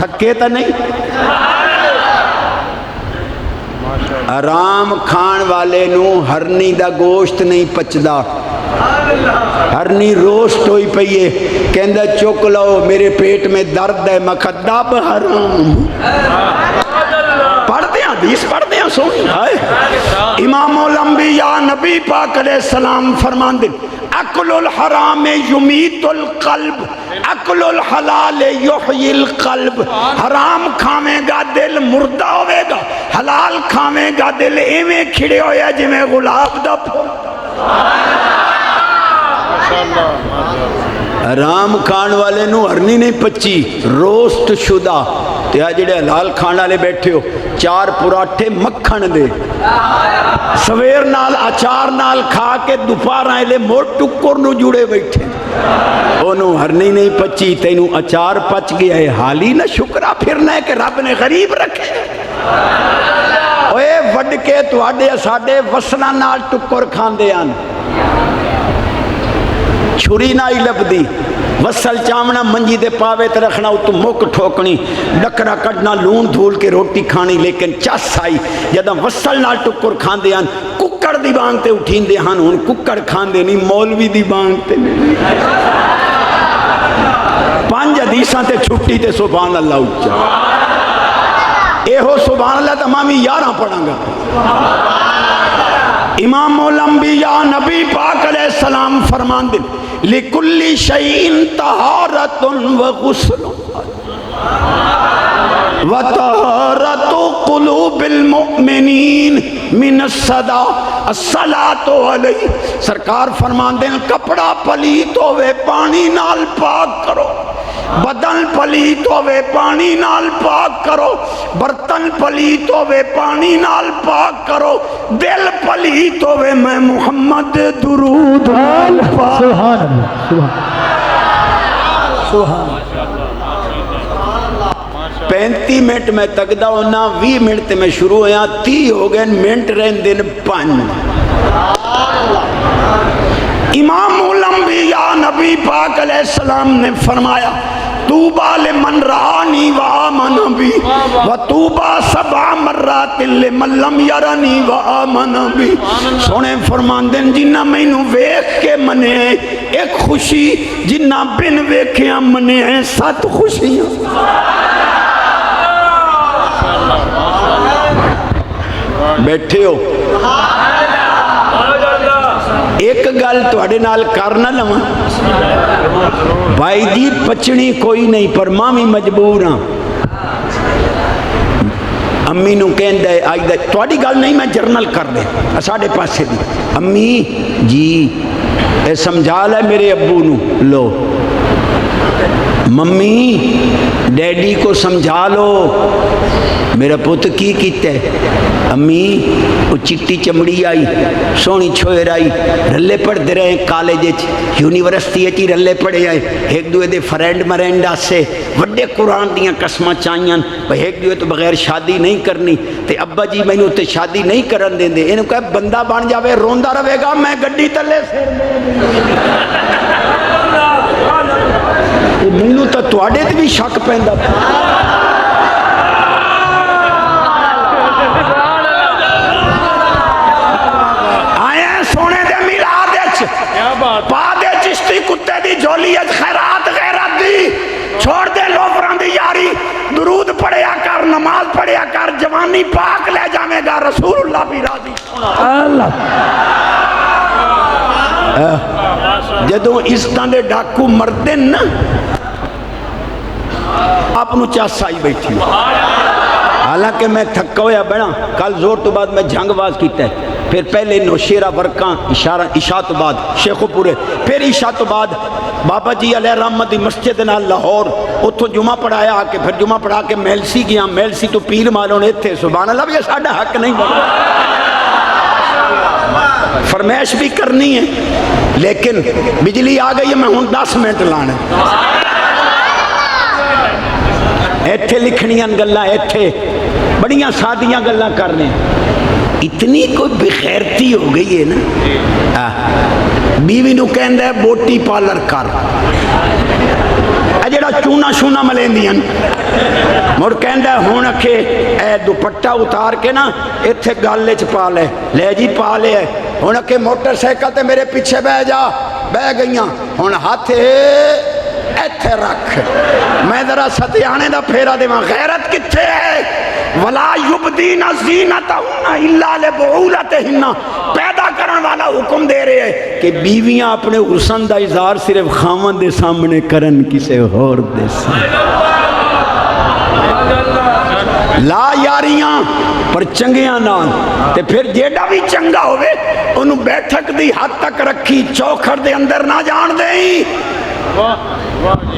تھکے تو نہیں؟ آرام کھان والے نو ہرنی دا گوشت نہیں پچدا، ہرنی روسٹ ہوئی پئی ہے، کہندا چک لو میرے پیٹ میں درد ہے، مخدب حرام پڑھتے ہیں حدیث پڑھتے ہیں سن امام الانبیاء نبی پاک علیہ السلام فرماندے اکل الحرام یمیت القلب اکل الحلال یحیی القلب، حرام کھاویں گا دل مردہ ہوئے گا، حلال کھاویں گا دل ایویں کھڑے ہویا جی میں گلاب دا پھول۔ حرام کھان والے نو ہرنی نہیں پچی، روسٹ شدہ تے جڑے حلال کھان والے بیٹھے ہو 4 پراٹھے مکھن دے سویر نال اچار نال کھا کے دوپہر آئے لے موڑ ٹکر نو جڑے بیٹھے، انہوں ہرنی نہیں پچی، تینوں اچار پچ گیا ہے، حالی نہ شکرہ پھرنا ہے کہ رب نے غریب رکھے۔ اوے وڈ کے تواڈے ساڈے وسنا نال ٹکر کھاندے آن، چھری نہ ہی لبدی، وصل چامنا منجی دے پاوے تے رکھنا اتو مک ٹھوکنی، ڈکرا کٹنا لون دھول کے روٹی کھانی، لیکن چس آئی جدہ وصل نال ٹکر کھاندے آن ککڑ دی بانگ تے اٹھین دے ہن، ہن ککڑ کھاندے نہیں مولوی دی بانگ تے نہیں۔ 5 حدیثاں تے چھٹی تے سبحان اللہ اچھا، اے ہو سبحان اللہ تمامی 11 پڑھاں گا۔ امام الانبیاء نبی پاک علیہ السلام فرمان دے لِكُلِّ شَيْءٍ طَهَارَةٌ وَغُسْلٌ وَطَهَارَةُ قُلُوبِ الْمُؤْمِنِينَ مِنَ الصَّلَاةِ الصَّلَاةُ عَلَيْهِ، سرکار فرمان دے کپڑا پلیت ہوئے پانی نال پاک کرو، بدن پلیت ہوئے پانی نال پاک کرو، برتن پلیت ہوئے پانی نال پاک کرو، دل پلیت ہوئے میں محمد درود نال پاک۔ سبحان اللہ سبحان 35 منٹ میں تک دا ہونا، 20 منٹ میں شروع ہویا، 30 ہو گئے منٹ رہن دن 5۔ امام الانبیاء نبی پاک علیہ السلام نے فرمایا توبہ لمن رآنی وآمن بی وطوبہ 7 مرات لمن لم یرنی وآمن بی، سونے فرمان دن جنہ میں نو ویکھ کے منے ہیں ایک خوشی، جنہ بن ویکھیاں منے ہیں 7 خوشیاں۔ بیٹھے ہو ایک گل تواڈے نال کرنا لواں بھائی جی، پچھنی کوئی نہیں پر ماں بھی مجبور ہاں۔ امی نو کہندا ہے آج دا تواڈی گل نہیں میں جرنل کر دے ساڈے پاسے دی، امی جی اے سمجھا لے میرے ابو نو، لو ممی ڈیڈی کو سمجھا لو میرا پوت کی کیتا ہے، امی وہ چٹی چمڑی آئی سونی چھوئر آئی، رلے پڑھتے رہے کالج یونیورسٹی ہی رلے پڑھے آئے، ایک دوے دے فرینڈ مرینڈ آسے وڈے قرآن دیاں قسمہ چاہیاں ایک دوے تو بغیر شادی نہیں کرنی، تے ابا جی میں نے تے شادی نہیں کرن دیں دے، انہوں کہا بندہ بن جاوے روندہ رہے گا میں گڈی تلے سے مینوں تا تواڈے تے بھی شک پیندا۔ آئے سونے دے میلاد وچ پا دے چشتی کتے دی جولیت خیرات غیرت دی، چھوڑ دے لوفراں دی یاری، درود پڑھیا کر، نماز پڑھیا کر، جوانی پاک لے جاویں گا، رسول اللہ بھی راضی۔ اللہ جدوں اس طرح دے ڈاکو مردے نا اپنو چاس آئی بیٹھی، حالانکہ میں تھکا ہویا بڑا، کل زور تو بعد میں جھنگ باز کیتا ہے، پھر پہلے نوشیرہ ورکاں عشاء تو بعد شیخو پورے، پھر عشاء تو بعد بابا جی علیہ رحمت دی مسجد نال لاہور اتھو جمعہ پڑھایا آ کے، پھر جمعہ پڑھا کے میلسی گیا، میلسی تو پیر مالوں نے تھے، سبحان اللہ بھی ساڈا حق نہیں بنا، فرمائش بھی کرنی ہے، لیکن بجلی آ گئی ہے میں ہوں 10 منٹ لانے ایتھے لکھنیاں گلاں، ایتھے بڑیاں سادیاں گلاں کرنے، اتنی کوئی بخیرتی ہو گئی ہے نا۔ بیوی نو کہندا ہے بوٹی پارلر کر، جڑا چونا شونا ملیندیاں مڑ کہندا ہن اکھے اے دوپٹہ اتار کے نا ایتھے گل وچ پا لے جی پا لے ہن اکھے موٹر سائیکل تے میرے پیچھے بہ گئیاں ہن ہاتھ ایتھے رکھ میں ذرا ستیانے دا پھیرا دیواں غیرت کتھے ہے ولا یبدین زینتہن الا لبعولتہن پیدا کرن والا حکم دے رہے ہیں کہ بیویاں اپنے حسن دا اظہار صرف خاوند دے سامنے کرن کسے ہور دے سامنے لا یاریاں پر چنگیاں نال تے پھر جیڑا بھی چنگا ہوئے انہوں بیٹھک دی حد تک رکھی چوکھڑ دے اندر نہ جان دیں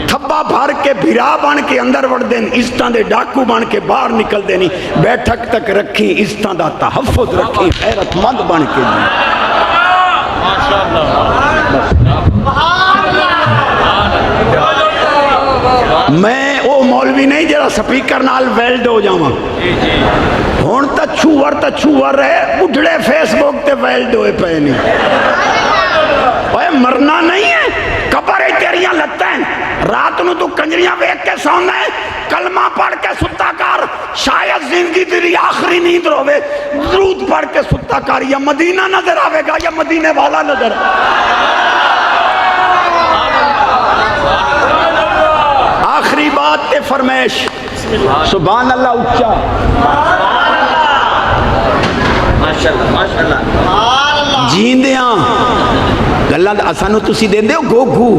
تھبا بھر کے بھرا بن کے اندر وڑ دیں عزتاں دے ڈاکو بن کے باہر نکل دینی بیٹھک تک رکھی عزتاں دا تحفظ رکھی غیرت مند بن کے میں او مولوی نہیں جڑا سپیکر نال ویلڈ ہو جاواں ہن تا چھوور رہے بڈھڑے فیس بک تے ویلڈ ہوئے پے نہیں اوے مرنا نہیں ہے قبر تیریاں لتیں رات نو تو کنجریاں ویکھ کے سوندا ہے کلمہ پڑھ کے ستا کر شاید زندگی تیری آخری نیند روے درود پڑھ کے ستا کر یا مدینہ نظر آوے گا یا مدینے والا نظر آخری بات تے فرمائش سبحان اللہ اچھا ماشاءاللہ جیندیاں گلاں اسانو تسی دیندے ہو گوگو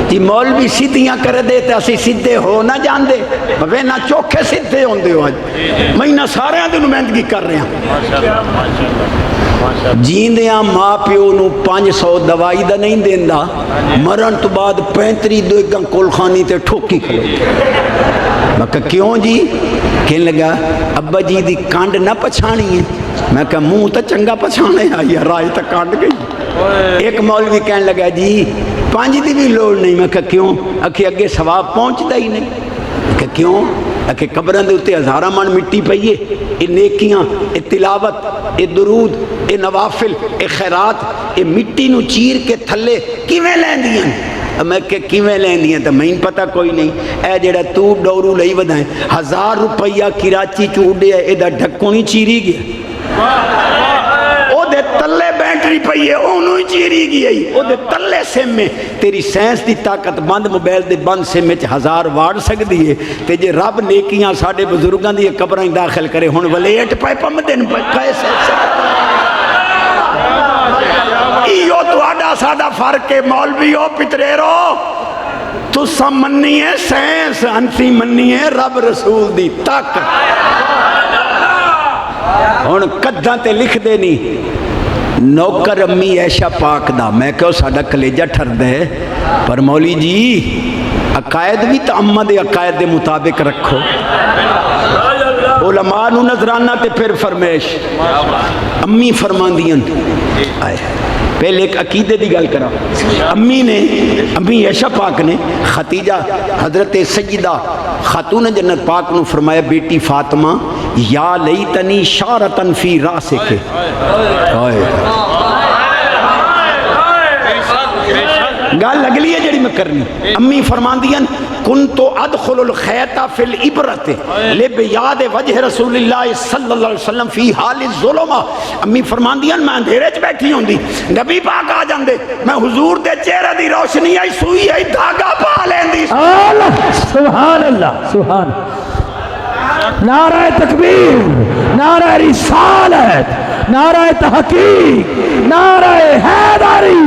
جی مولوی سیدھیاں کر دے تے اسی سیدھے ہو نہ جان دے بھوے نہ چوکھے سیدھے ہوندے ہو میں نہ سارے دی نمائندگی کر رہے ہیں جیندیاں ماں پیو نو 500 دوائی دا نہیں دیندا مرن تو بعد 35 دوگاں کول خانی تے ٹھوکی کھلو میں کہا کیوں جی کہنے لگا ابا جی دی کانڈ نہ پچھانی ہے میں کہا منہ تو چنگا پچھانے یا رائے تک کانڈ گئی ایک مولوی کہنے لگا جی 5 دی بھی لوڑ نہیں میں کہا کیوں اکھے اگے ثواب پہنچتا ہی نہیں میں کہا کیوں اکھے قبران دے اتے 1000 من مٹی پئیے اے نیکیاں اے تلاوت اے درود اے نوافل اے خیرات اے مٹی نو چیر کے تھلے کیویں لین دیاں میں کہ کیویں لین دیاں تو میں پتہ کوئی نہیں اے جڑا تو ڈورو لئی ودائیں 1000 روپیہ کراچی چوڑے اے دا ڈھکونی چیری گیا او دے تلے بیٹری پئیے اونوں ہی چیری گئی او دے تلے سم میں تیری سائنس دی طاقت بند موبائل دے بند سم وچ 1000 واڑ سکدی ہے تے جے رب نیکیاں ساڈے بزرگاں دی قبراں داخل کرے ہن ولیٹ پے پم دین پیسے ایو تہاڈا ساڈا فرق ہے مولویو پتریرو تسا مننی ہے سائنس انسی مننی ہے رب رسول دی طاقت ہن کداں تے لکھ دے نہیں نوکر امی عائشہ پاک دا میں کہو ساڈا کلیجہ ٹھردا ہے پر مولی جی عقائد بھی تو اماں دے عقائد دے مطابق رکھو علماء نو نظرانہ تے پھر فرمائش امی فرماندیاں آئے پہلے ایک عقیدے دی گل کرا امی عائشہ پاک نے ختیجہ حضرت سیدہ خاتون جنت پاک نو فرمایا بیٹی فاطمہ یا لیتنی شارتن فی راسک گل لگلی ہے جڑی میں کرنی امی فرماندیاں کنتو ادخل الخیط فی العبرت لبیاد وجہ رسول اللہ صلی اللہ علیہ وسلم فی حال الظلمہ امی فرماندیاں میں اندھیرے چ بیٹھی ہوندی نبی پاک آ جاندے میں حضور دے چہرے دی روشنی آئی سوئی آئی دھاگا پا لیندی سبحان اللہ سبحان نعرہ تکبیر نعرہ رسالت نعرہ تحقیق نعرہ حیدری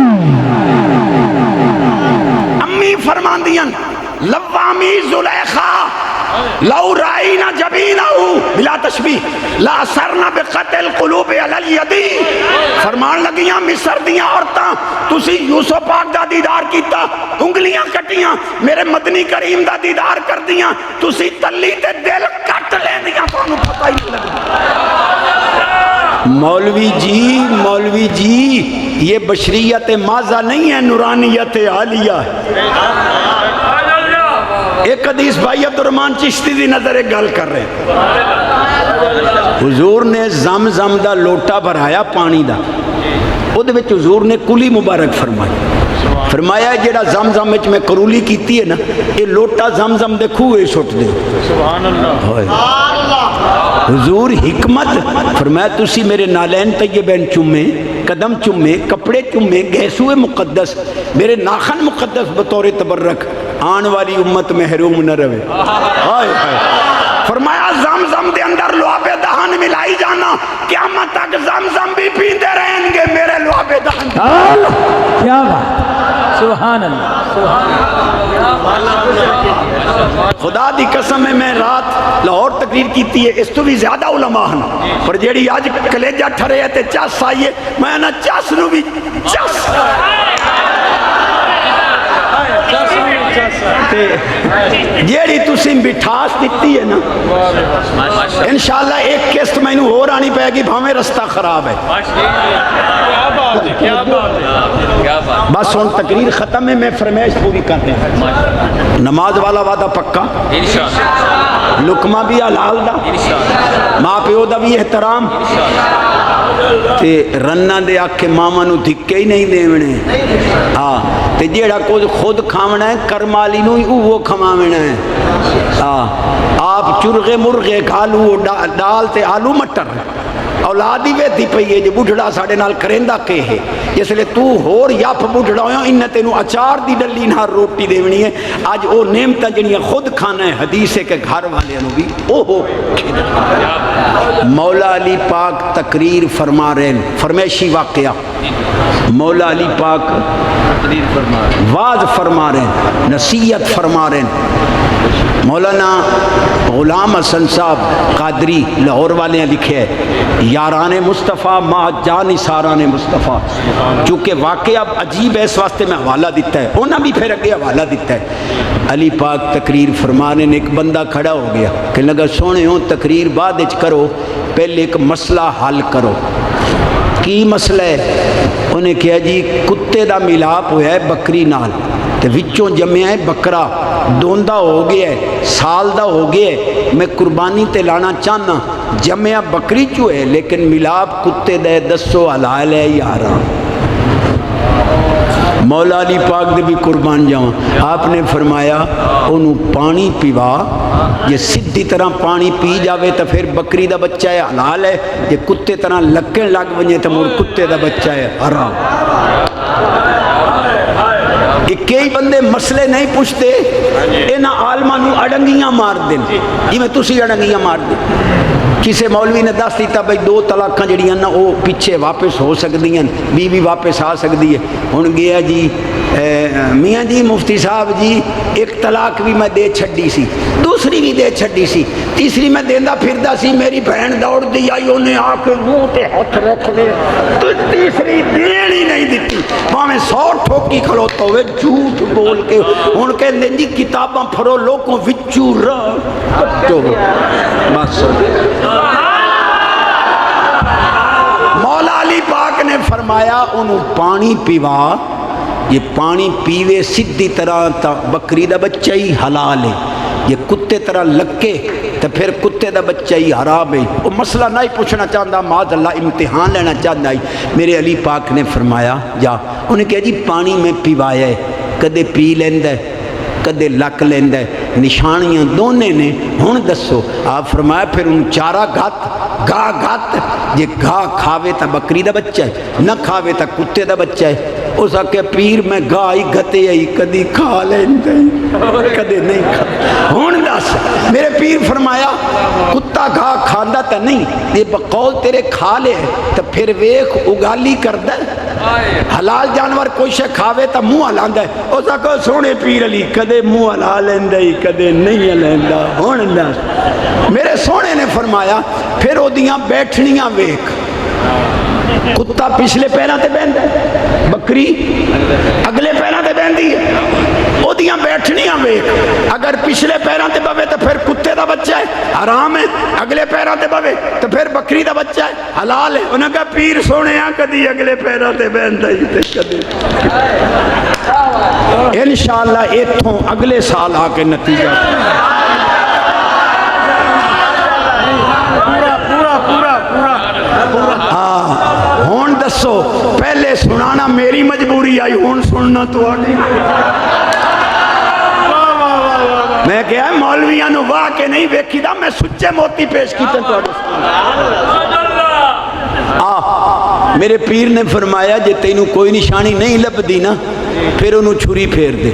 امی فرماندیاں لوامی زلیخا لو رائینا جبینہو بلا تشبیح لا اثرنا بقتل قلوب علی الیدی فرمان لگیاں مصر دیاں عورتاں تسی یوسف پاک دا دیدار کیتا انگلیاں کٹیاں میرے مدنی کریم دا دیدار کر دیاں تسی تلی تے دل کٹ لیں دیاں تو انہوں پتہ ہی لگا مولوی جی یہ بشریت ماضا نہیں ہے نورانیت عالیہ ایک حدیث بھائی عبدالرحمن چشتی دی نظر ایک گل کر رہے ہیں حضور نے زم دا لوٹا بھرایا پانی دا او دے وچ حضور نے کلی مبارک فرمائی فرمایا جڑا زمزم وچ میں کرولی کیتی ہے نا یہ لوٹا زمزم دے کھوے سٹ دے سبحان اللہ حضور حکمت فرمایا تسی میرے نالین طیبین چومے قدم چومے کپڑے چومے گیسوئے مقدس میرے ناخن مقدس بطور تبرک آن والی امت محروم نہ رہے فرمایا زمزم دے اندر لعاب دہن ملائی جانا قیامت تک زمزم بھی پیندے رہیں گے میرے لعاب دہن کیا بات سبحان اللہ خدا دی قسم ہے میں رات لاہور تقریر کیتی ہے اس تو بھی زیادہ علماء ہیں پر جیڑی آج کلیجہ ٹھرے ہے تے چس آئیے میں نا چس نو بھی چس جیڑی تسیم بٹھاس دیتی ہے نا انشاءاللہ ایک قسط میں نو ہو رانی پائے گی بھامیں رستہ خراب ہے بس ان تقریر ختم ہے میں فرمیش پوری کرتے ہیں نماز والا وعدہ پکا لکمہ بھی حلال دا ماں پیو دا بھی احترام تے رنہ دے آکھے ماما نو دھکے ہی نہیں دیونے تے جیڑا کچھ خود کھامنا ہے کرمالی نو ہی وہ کھمامنا ہے آپ چرغے مرغے کھالو ڈال تے آلو مٹر اولادی ویدی پئی ہے جو بڑھڑا ساڑے نال کریندہ کے ہے اس لئے تو ہور یاپ بڑھڑا ہویا انہیں تینو اچار دی ڈلی نہ روٹی دیونی ہے آج او نعمتہ جنیاں خود کھانا ہے حدیث ہے کہ گھر والے انہوں بھی اوہو مولا علی پاک تقریر فرما رہے ہیں فرمیشی واقعہ مولا علی پاک واز فرما رہے ہیں نصیحت فرما رہے ہیں مولانا غلام حسن صاحب قادری لاہور والے ہیں لکھے ہے یاران مصطفیٰ ماں جان ساران مصطفیٰ چونکہ واقعہ عجیب ہے اس واسطے میں حوالہ دیتا ہے انہوں بھی پھر اگے حوالہ دیتا ہے علی پاک تقریر فرمانے نے ایک بندہ کھڑا ہو گیا کہ لگا سونے ہوں تقریر بعد اچ کرو پہلے ایک مسئلہ حل کرو کی مسئلہ ہے انہیں کہا جی کتے دا ملاپ ہویا ہے بکری نال تے وچوں جمعہ ہے بکرا دوندہ ہو گیا ہے سال دا ہو گیا ہے میں قربانی تے لانا چاہنا جمعہ بکری چو ہے لیکن ملاپ کتے دے دسو حلال ہے یا حرام مولا علی پاک دے بھی قربان جاؤں آپ نے فرمایا انہوں پانی پیوا یہ سدھی طرح پانی پی جاوے تو پھر بکری دا بچہ ہے حلال ہے یہ کتے طرح لکن لگ بنجے تو مور کتے دا بچہ ہے حرام کئی بندے مسئلے نہیں پوچھتے اینا عالمانو اڑنگیاں مار دیں جی میں تسی اڑنگیاں مار دیں کسے مولوی نے دس دیتا بھئی 2 طلاقاں جڑیاں نا وہ پیچھے واپس ہو سکتی ہیں بیوی واپس آ سکتی ہے ہن گیا جی میاں جی مفتی صاحب جی ایک طلاق بھی میں دے چھڑی سی دوسری بھی دے چھڑی سی تیسری میں دیندہ پھردہ سی میری بہن دوڑ دی آئی انہیں آ کے منہ تے ہاتھ رکھ لے تو تیسری دین ہی نہیں دیتی وہاں میں 100 ٹھوکی کھلوتا ہوئے جھوٹ بول کے ان کے دیں جی کتاباں پھرو لوگوں وچو کٹو بس مولا علی پاک نے فرمایا انہوں پانی پیوا یہ پانی پیوے سدھی طرح تا بکری دا بچہ ہی حلال ہے یہ کتے طرح لکے تو پھر کتے دا بچہ ہی حرام ہے وہ مسئلہ نہیں پوچھنا چاہتا معاذ اللہ امتحان لینا چاہتا ہے میرے علی پاک نے فرمایا جا انہیں کہا جی پانی میں پیوایا ہے کدے پی لیندہ ہے کدے لک لیندہ ہے نشانیاں دونے نے ہون دسو آپ فرمایا پھر ان چارہ گاہ گھات جے گاہ کھاوے تا بکری دا بچہ ہے نہ کھاوے تا کتے دا بچہ ہے اس آکے پیر میں گاہ ہی گھتے ہی کدی کھا لیندے کدے نہیں کھا ہون دس میرے پیر فرمایا کتا گاہ کھاندہ تا نہیں یہ بقول تیرے کھا لے تا پھر ویخ اگالی کردہ حلال جانور کوئی شے کھاوے تا منہ ہلاندہ ہے اس آکے سونے پیر علی کدے منہ ہلا لیندہ ہی کدے نہیں ہلیندہ ہون دس میرے سونے نے فرمایا پھر او دیاں بیٹھنیاں ویک کتا پچھلے پیران تے بیندہ ہے بکری اگلے پیران تے بیندی ہے او دیاں بیٹھنیاں ویک اگر پچھلے پیران تے بوے تو پھر کتے دا بچہ ہے حرام ہے اگلے پیران تے بوے تو پھر بکری دا بچہ ہے حلال ہے انہوں نے کہا پیر سونے ہاں کدی اگلے پیران تے بیندہ ہی تے کدی انشاءاللہ ایتھوں اگلے سال آ کے نتیجہ ہون دسو پہلے سنانا میری مجبوری آئی ہوں سننا تو آنی میں کہا مولویاں نو واہ کے نہیں ویکھی دا میں سچے موتی پیش کیتے تو میرے پیر نے فرمایا جے تینوں کوئی نشانی نہیں لب دی نا پھر انہوں چھری پھیر دے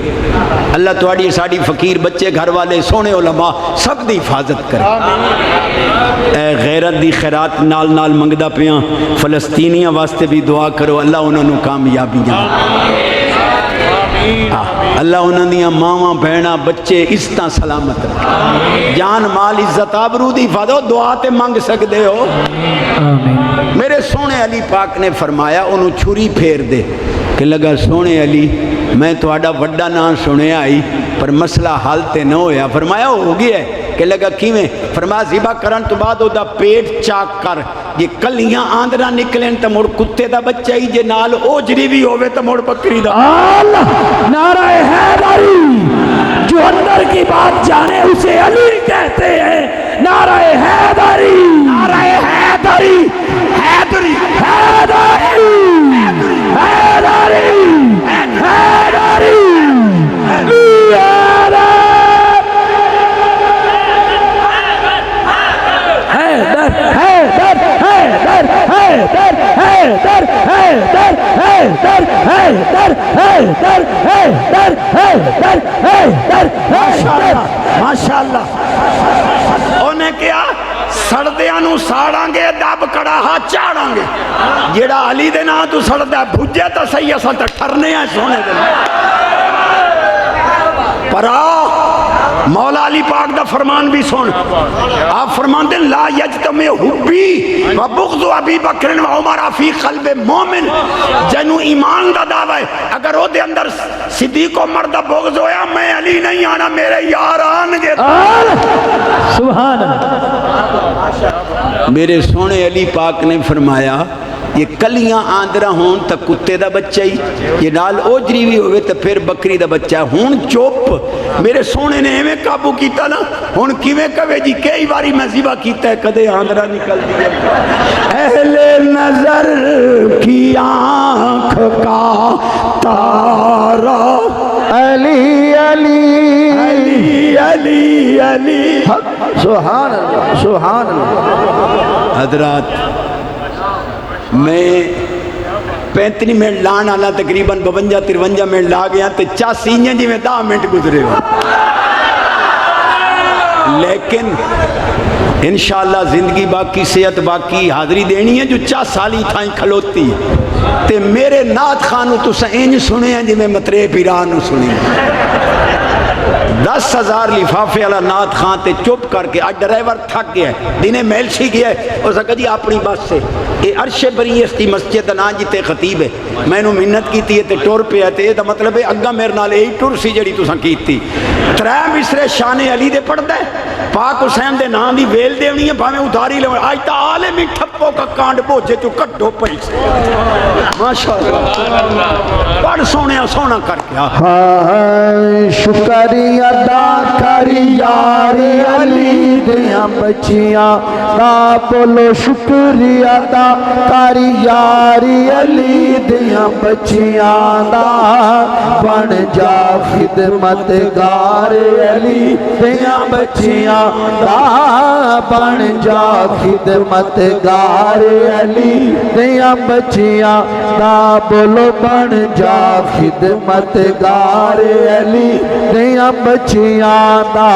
اللہ تواڈی ساڈی فقیر بچے گھر والے سونے علماء سب دی حفاظت کرے اے غیرت دی خیرات نال نال منگدا پیاں فلسطینیاں واسطے بھی دعا کرو اللہ انہوں نے کامیابیاں اللہ انہوں نے ماما بہنا بچے عزتاں سلامت جان مال عزت آبرو دی حفاظت دعا تے منگ سکدے ہو میرے سونے علی پاک نے فرمایا انہوں چھری پھیر دے کہ لگا سونے علی میں تواڈا وڈا نام سنے آئی پر مسئلہ حل تے نہ ہویا فرمایا ہو گیا ہے کہ لگا کیویں فرمایا ذبح کرن تو بعد دا پیٹ چاک کر یہ کلیاں آندرا نکلیں تو مڑ کتے دا بچہ ہی جے نال اوجری بھی ہوئے تو مڑ بکری دا اللہ نعرہ حیدری جو اندر کی بات جانے اسے علی کہتے ہیں نعرہ حیدری نعرہ حیدری حیدری حیدری حیدری حیدری ماشاءاللہ انہیں کیا سردیاں نو ساڑاں گے دب کڑاہا چاڑاں گے جیڑا علی دے نا تو سردہ بھجے تا صحیح اسا تا ٹھرنے ہیں سونے دے پرا مولا علی پاک دا فرمان بھی سن آپ فرمان دیں لا یجتمع حبی و بغض ابی بکر و عمر فی قلب مومن جنو ایمان دا دعوی اگر وہ دے اندر صدیق عمر دا بغض ہویا میں علی نہیں آنا میرے یار آنگے سبحان میرے سونے علی پاک نے فرمایا یہ کلیاں آندرہ ہون تا کتے دا بچہ ہی یہ نال اوجری بھی ہوئے تا پھر بکری دا بچہ ہون چوپ میرے سونے نے ہمیں قابو کیتا نا ہون کیویں کہے جی کئی باری میں ذبح کیتا ہے کدے آندرہ نکل دیا اہل نظر کی آنکھ کا تارا علی علی علی علی علی سبحان اللہ سبحان اللہ حضرات میں 35 منٹ لان آلا تقریباً 52-53 منٹ لا گیا تو چاسینیاں جی میں 10 منٹ گزرے ہو لیکن انشاءاللہ زندگی باقی صحت باقی حاضری دینی ہے جو 4 سالی تھائیں کھلوتی ہے تے میرے نات خانو تو سینج سنے ہیں جی میں مطرے پیرانو سنے ہیں 10,000 لفافے والا نات خان تے چپ کر کے آج ڈرائیور تھک گیا ہے دینے میل سی گیا ہے اور سکا جی اپنی بس سے اے عرش بریس دی مسجد نا جیتے خطیب ہے میں نو منت کی تھی تے ٹور پہ آتے یہ دا مطلب ہے اگا میرے نال یہی ٹور سی جڑی تو سن کی تھی 3 مصرے شان علی دے پڑھ دے پاک حسین دے نام دی ویل دے ہونی ہے بھامیں ادھاری لے آج تا عالمی ٹھپوں کا کانڈ بوجھے جو کٹو پیسے ماشاءاللہ بڑھ سونے سونا کر کے شکریہ ادا کری یار علی دیاں بچیاں دا بولو شکریہ ادا کری یار علی دیاں بچیاں دا بن جا خدمت گار علی دیاں بچیاں دا بن جا خدمت گار علی دیاں بچیاں دا بولو بن جا خدمت گار علی دیاں بچیاں دا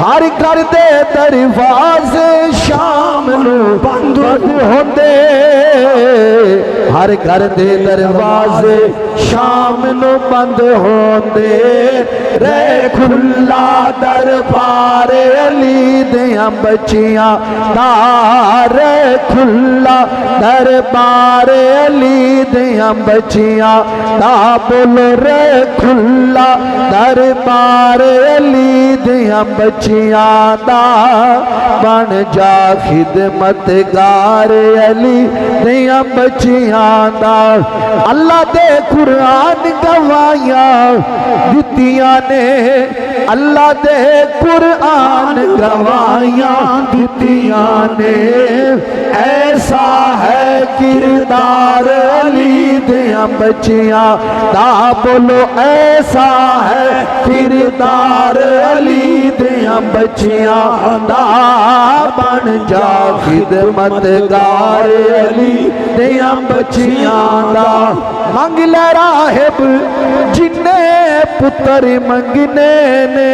ہر گھر دے دروازے شام نو بند ہوندے ہر گھر دے دروازے شام نو بند ہوندے رے کھلا دربار علی دیاں بچیاں دا رے کھلا دربار علی دیاں بچیاں دا بولو رے کھلا دربار علی دیاں بچیاں دا بن جا خدمت گار علی دیاں بچیاں دا اللہ دے قرآن گواہیاں دتیاں نے اللہ دے قرآن گواہیاں دتیاں نے ایسا ہے کردار علی دیاں بچیاں دا بولو ایسا ہے کردار علی دیاں بچیاں دا بن جا خدمت گار علی دیاں بچیاں دا منگ لے راہب جنے پتر منگنے نے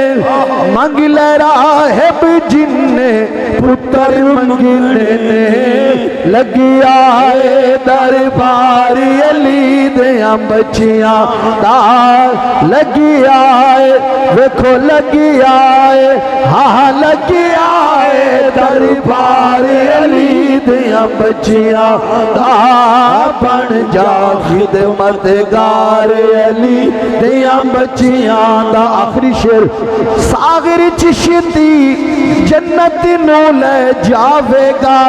منگ لے راہب جنے پتر منگنے نے لگی آئے دربار علی دیاں بچیاں دا لگی آئے ویکھو لگی آئے ہاں لگی آئے دربار علی دیاں بچیاں دا بن جا خدمت گار علی دیاں بچیاں دا آخری شعر ساغر چشتی جنت نو لے جاوے گا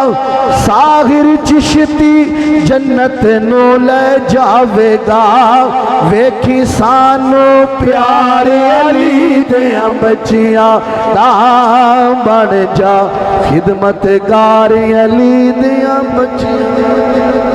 ساغر چشتی جنت نو لے جاوے گا ویکھی سانو پیارے علی دیاں بچیاں دا بن جا خدمت گار علی دیاں بچیاں